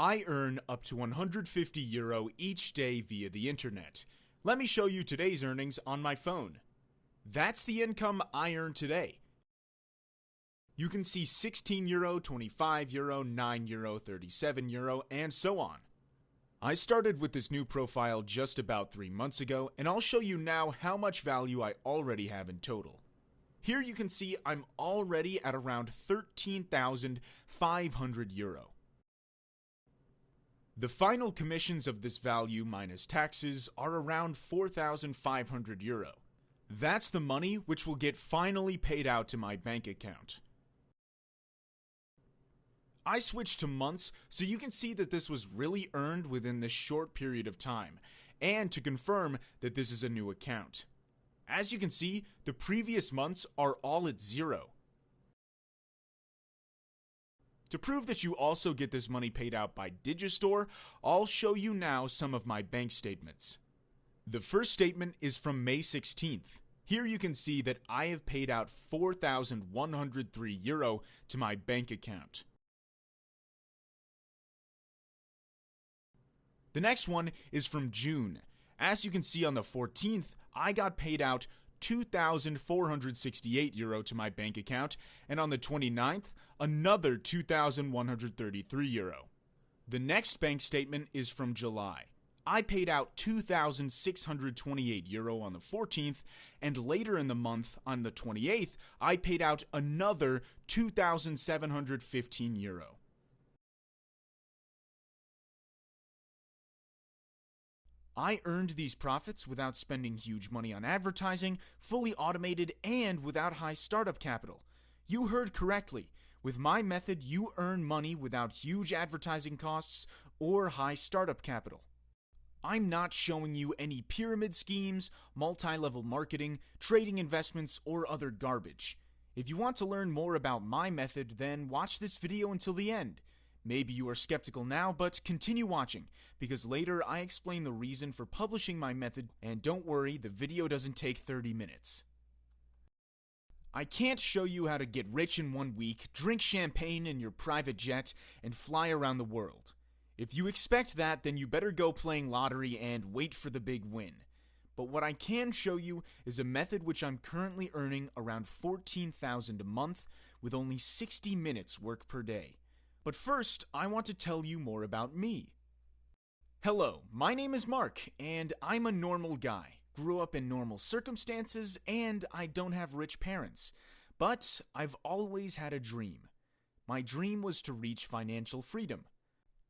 I earn up to €150 each day via the internet. Let me show you today's earnings on my phone. That's the income I earn today. You can see €16, €25, €9, €37, and so on. I started with this new profile just about 3 months ago, and I'll show you now how much value I already have in total. Here you can see I'm already at around €13,500. The final commissions of this value minus taxes are around €4,500. That's the money which will get finally paid out to my bank account. I switched to months so you can see that this was really earned within this short period of time, and to confirm that this is a new account. As you can see, the previous months are all at 0. To prove that you also get this money paid out by Digistore, I'll show you now some of my bank statements. The first statement is from May 16th. Here you can see that I have paid out €4,103 to my bank account. The next one is from June. As you can see on the 14th, I got paid out €2,468 to my bank account, and on the 29th, another €2,133. The next bank statement is from July. I paid out €2,628 on the 14th, and later in the month, on the 28th, I paid out another €2,715. I earned these profits without spending huge money on advertising, fully automated, and without high startup capital. You heard correctly. With my method, you earn money without huge advertising costs or high startup capital. I'm not showing you any pyramid schemes, multi-level marketing, trading investments, or other garbage. If you want to learn more about my method, then watch this video until the end. Maybe you are skeptical now, but continue watching, because later I explain the reason for publishing my method, and don't worry, the video doesn't take 30 minutes. I can't show you how to get rich in 1 week, drink champagne in your private jet, and fly around the world. If you expect that, then you better go playing lottery and wait for the big win. But what I can show you is a method which I'm currently earning around $14,000 a month with only 60 minutes work per day. But first, I want to tell you more about me. Hello, my name is Mark, and I'm a normal guy. Grew up in normal circumstances, and I don't have rich parents. But I've always had a dream. My dream was to reach financial freedom.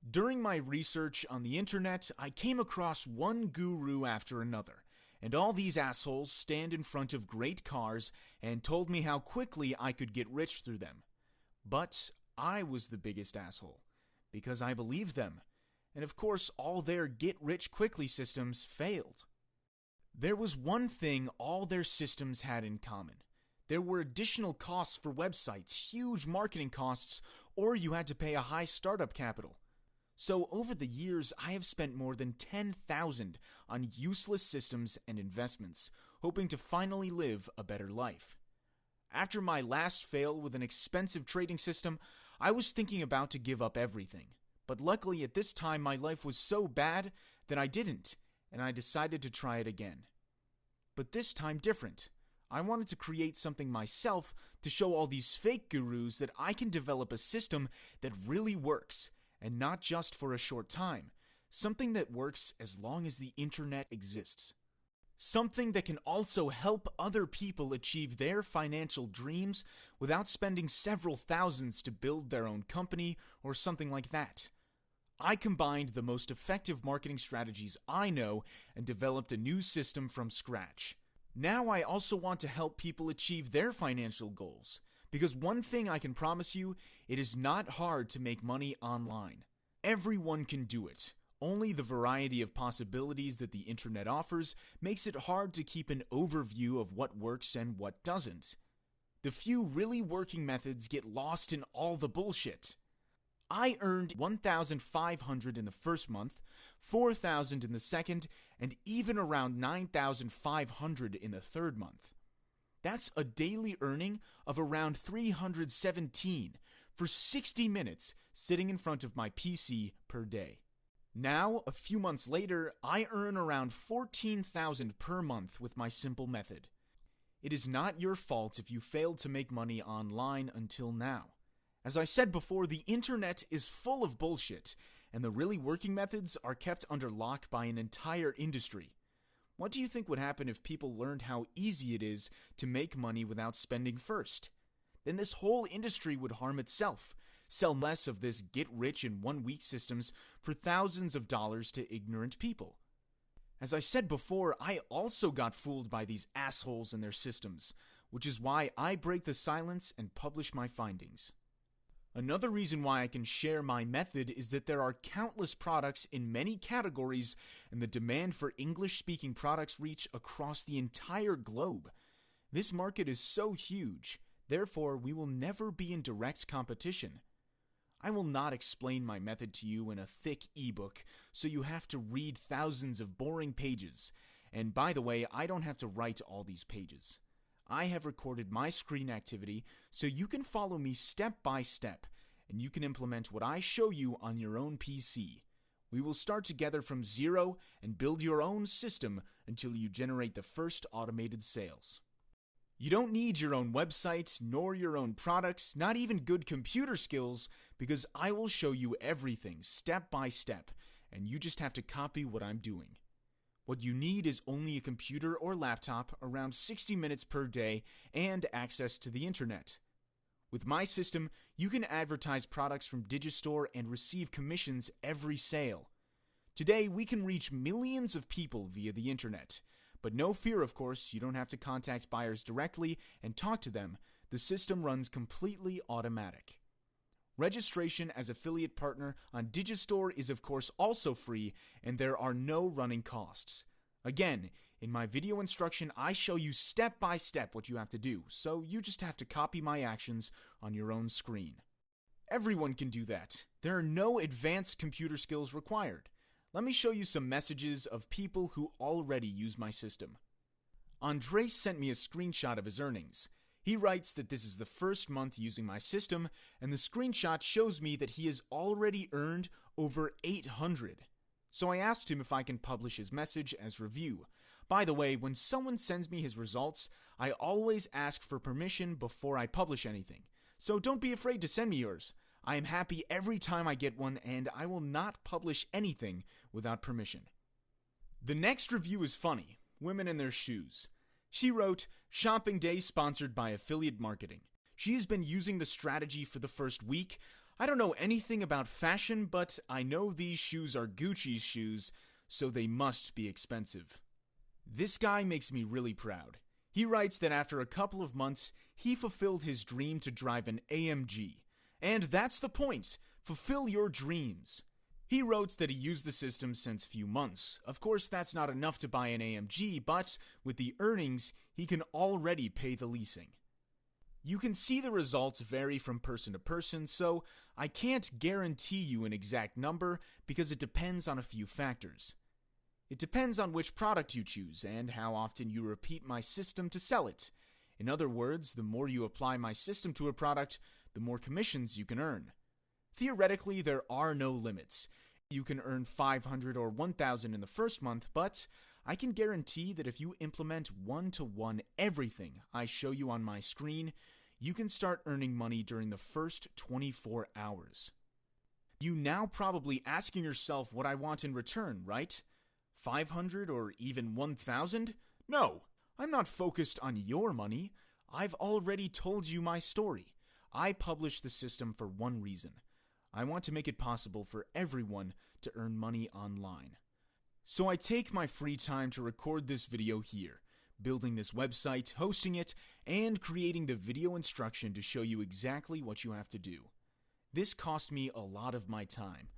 During my research on the internet, I came across one guru after another, and all these assholes stand in front of great cars and told me how quickly I could get rich through them. But I was the biggest asshole, because I believed them, and of course all their get-rich-quickly systems failed. There was one thing all their systems had in common. There were additional costs for websites, huge marketing costs, or you had to pay a high startup capital. So over the years, I have spent more than $10,000 on useless systems and investments, hoping to finally live a better life. After my last fail with an expensive trading system, I was thinking about to give up everything. But luckily at this time my life was so bad that I didn't, and I decided to try it again. But this time different. I wanted to create something myself to show all these fake gurus that I can develop a system that really works, and not just for a short time. Something that works as long as the internet exists. Something that can also help other people achieve their financial dreams without spending several thousands to build their own company or something like that. I combined the most effective marketing strategies I know and developed a new system from scratch. Now I also want to help people achieve their financial goals, because one thing I can promise you, it is not hard to make money online. Everyone can do it. Only the variety of possibilities that the internet offers makes it hard to keep an overview of what works and what doesn't. The few really working methods get lost in all the bullshit. I earned $1,500 in the first month, $4,000 in the second, and even around $9,500 in the third month. That's a daily earning of around $317 for 60 minutes sitting in front of my PC per day. Now, a few months later, I earn around $14,000 per month with my simple method. It is not your fault if you failed to make money online until now. As I said before, the internet is full of bullshit, and the really working methods are kept under lock by an entire industry. What do you think would happen if people learned how easy it is to make money without spending first? Then this whole industry would harm itself, sell less of this get-rich-in-one-week systems for thousands of dollars to ignorant people. As I said before, I also got fooled by these assholes and their systems, which is why I break the silence and publish my findings. Another reason why I can share my method is that there are countless products in many categories, and the demand for English-speaking products reach across the entire globe. This market is so huge, therefore we will never be in direct competition. I will not explain my method to you in a thick ebook, so you have to read thousands of boring pages. And by the way, I don't have to write all these pages. I have recorded my screen activity so you can follow me step by step, and you can implement what I show you on your own PC. We will start together from zero and build your own system until you generate the first automated sales. You don't need your own website, nor your own products, not even good computer skills, because I will show you everything step by step, and you just have to copy what I'm doing. What you need is only a computer or laptop, around 60 minutes per day, and access to the internet. With my system, you can advertise products from Digistore and receive commissions every sale. Today, we can reach millions of people via the internet. But no fear, of course, you don't have to contact buyers directly and talk to them. The system runs completely automatic. Registration as affiliate partner on Digistore is of course also free, and there are no running costs. Again, in my video instruction, I show you step by step what you have to do, so you just have to copy my actions on your own screen. Everyone can do that. There are no advanced computer skills required. Let me show you some messages of people who already use my system. Andres sent me a screenshot of his earnings. He writes that this is the first month using my system, and the screenshot shows me that he has already earned over 800. So I asked him if I can publish his message as review. By the way, when someone sends me his results, I always ask for permission before I publish anything. So don't be afraid to send me yours. I am happy every time I get one, and I will not publish anything without permission. The next review is funny. Women in their shoes. She wrote, "Shopping day sponsored by affiliate marketing. She has been using the strategy for the first week. I don't know anything about fashion, but I know these shoes are Gucci's shoes, so they must be expensive." This guy makes me really proud. He writes that after a couple of months, he fulfilled his dream to drive an AMG. And that's the point. Fulfill your dreams. He wrote that he used the system since few months. Of course, that's not enough to buy an AMG, but with the earnings, he can already pay the leasing. You can see the results vary from person to person, so I can't guarantee you an exact number because it depends on a few factors. It depends on which product you choose and how often you repeat my system to sell it. In other words, the more you apply my system to a product, the more commissions you can earn. Theoretically, there are no limits. You can earn $500 or $1,000 in the first month, but I can guarantee that if you implement one-to-one everything I show you on my screen, you can start earning money during the first 24 hours. You now probably asking yourself what I want in return, right? 500 or even 1,000? No, I'm not focused on your money. I've already told you my story. I published the system for one reason. I want to make it possible for everyone to earn money online. So I take my free time to record this video here, building this website, hosting it, and creating the video instruction to show you exactly what you have to do. This cost me a lot of my time.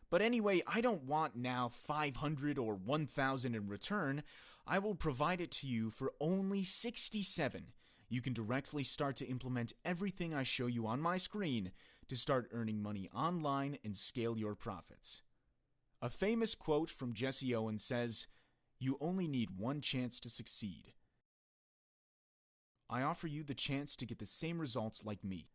But anyway, I don't want now 500 or 1,000 in return. I will provide it to you for only 67. You can directly start to implement everything I show you on my screen to start earning money online and scale your profits. A famous quote from Jesse Owens says, "You only need one chance to succeed." I offer you the chance to get the same results like me.